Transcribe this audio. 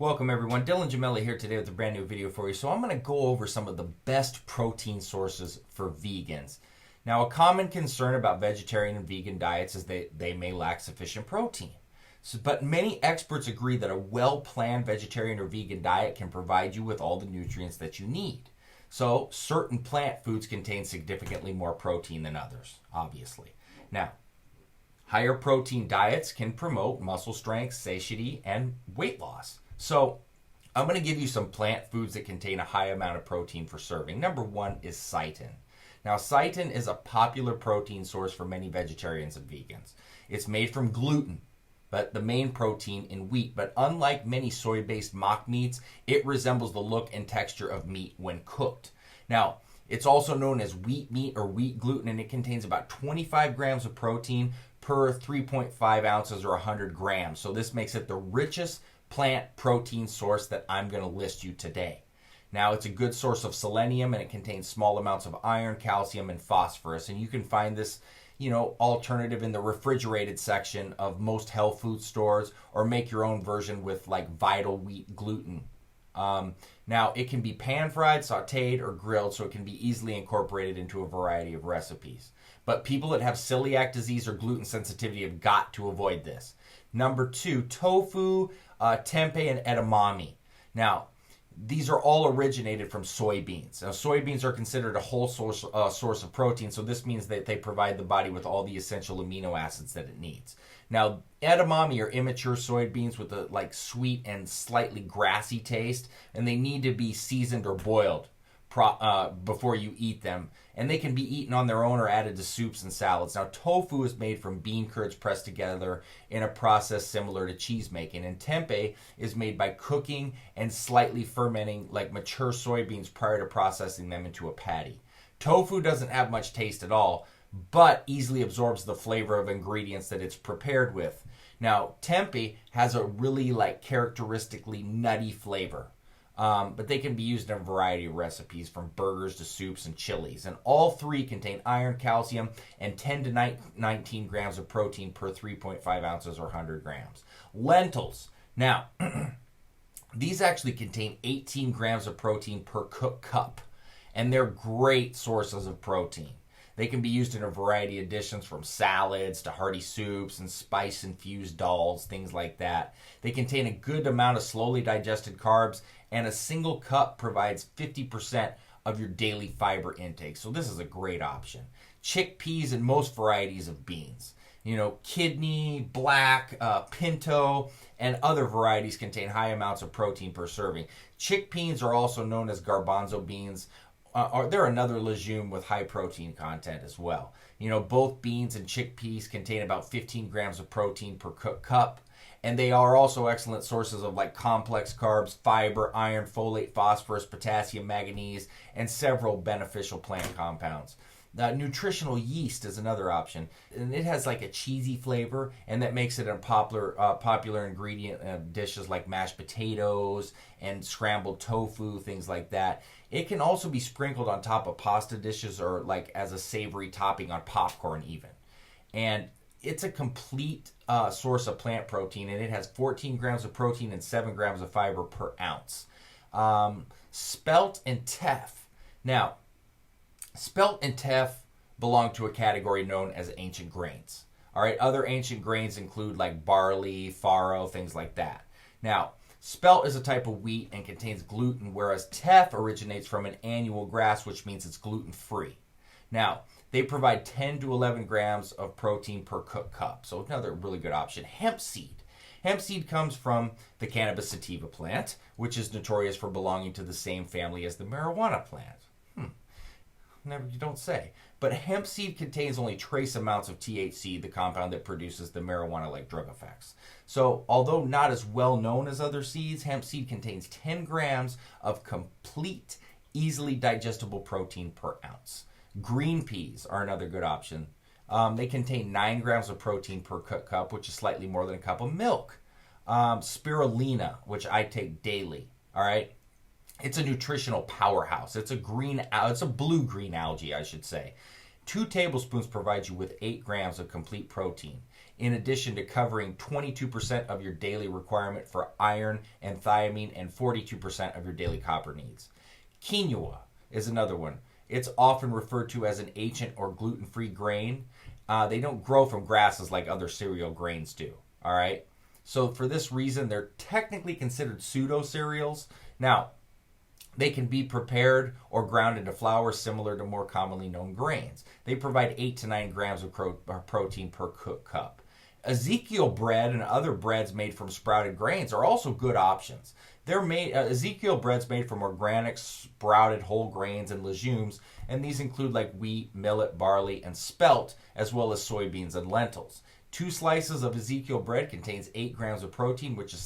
Welcome everyone, Dylan Gemelli here today with a brand new video for you. So I'm going to go over some of the best protein sources for vegans. Now, a common concern about vegetarian and vegan diets is they may lack sufficient protein. But many experts agree that a well-planned vegetarian or vegan diet can provide you with all the nutrients that you need. So certain plant foods contain significantly more protein than others, obviously. Now, higher protein diets can promote muscle strength, satiety, and weight loss. So I'm going to give you some plant foods that contain a high amount of protein for serving. Number one is Seitan. Now, Seitan is a popular protein source for many vegetarians and vegans. It's made from gluten, but the main protein in wheat. But unlike many soy-based mock meats, it resembles the look and texture of meat when cooked. Now, it's also known as wheat meat or wheat gluten, and it contains about 25 grams of protein per 3.5 ounces or 100 grams. So this makes it the richest plant protein source that I'm going to list you today. Now, it's a good source of selenium, and it contains small amounts of iron, calcium, and phosphorus. And you can find this, alternative in the refrigerated section of most health food stores, or make your own version with like Vital Wheat gluten. Now, it can be pan-fried, sautéed, or grilled, so it can be easily incorporated into a variety of recipes. But people that have celiac disease or gluten sensitivity have got to avoid this. Number two, tofu, tempeh, and edamame. Now, these are all originated from soybeans. Now, soybeans are considered a whole source of protein, so this means that they provide the body with all the essential amino acids that it needs. Now, edamame are immature soybeans with a sweet and slightly grassy taste, and they need to be seasoned or boiled before you eat them. And they can be eaten on their own or added to soups and salads. Now, tofu is made from bean curds pressed together in a process similar to cheese making. And tempeh is made by cooking and slightly fermenting mature soybeans prior to processing them into a patty. Tofu doesn't have much taste at all, but easily absorbs the flavor of ingredients that it's prepared with. Now, tempeh has a really characteristically nutty flavor. But they can be used in a variety of recipes, from burgers to soups and chilies. And all three contain iron, calcium, and 10 to 19 grams of protein per 3.5 ounces or 100 grams. Lentils. Now, these actually contain 18 grams of protein per cooked cup, and they're great sources of protein. They can be used in a variety of dishes, from salads to hearty soups and spice-infused dals, things like that. They contain a good amount of slowly digested carbs, and a single cup provides 50% of your daily fiber intake. So this is a great option. Chickpeas and most varieties of beans. Kidney, black, pinto, and other varieties contain high amounts of protein per serving. Chickpeas are also known as garbanzo beans. They're another legume with high protein content as well. Both beans and chickpeas contain about 15 grams of protein per cooked cup. And they are also excellent sources of complex carbs, fiber, iron, folate, phosphorus, potassium, manganese, and several beneficial plant compounds. Nutritional yeast is another option, and it has a cheesy flavor, and that makes it a popular ingredient in dishes like mashed potatoes and scrambled tofu, things like that. It can also be sprinkled on top of pasta dishes, or as a savory topping on popcorn even. And it's a complete source of plant protein, and it has 14 grams of protein and 7 grams of fiber per ounce. Spelt and teff. Now, spelt and teff belong to a category known as ancient grains. All right, other ancient grains include barley, farro, things like that. Now, spelt is a type of wheat and contains gluten, whereas teff originates from an annual grass, which means it's gluten-free. Now, they provide 10 to 11 grams of protein per cooked cup. So another really good option. Hemp seed. Hemp seed comes from the cannabis sativa plant, which is notorious for belonging to the same family as the marijuana plant. Never, you don't say. But hemp seed contains only trace amounts of THC, the compound that produces the marijuana-like drug effects. So, although not as well known as other seeds, hemp seed contains 10 grams of complete, easily digestible protein per ounce. Green peas are another good option. They contain 9 grams of protein per cooked cup, which is slightly more than a cup of milk. Spirulina, which I take daily, all right? It's a nutritional powerhouse. It's a blue-green algae, I should say. 2 tablespoons provides you with 8 grams of complete protein, in addition to covering 22% of your daily requirement for iron and thiamine and 42% of your daily copper needs. Quinoa is another one. It's often referred to as an ancient or gluten-free grain. They don't grow from grasses like other cereal grains do. All right. So for this reason, they're technically considered pseudo cereals. Now, they can be prepared or ground into flour similar to more commonly known grains. They provide 8 to 9 grams of protein per cooked cup. Ezekiel bread and other breads made from sprouted grains are also good options. They're made Ezekiel bread's made from organic sprouted whole grains and legumes, and these include like wheat, millet, barley, and spelt, as well as soybeans and lentils. 2 slices of Ezekiel bread contains 8 grams of protein, which is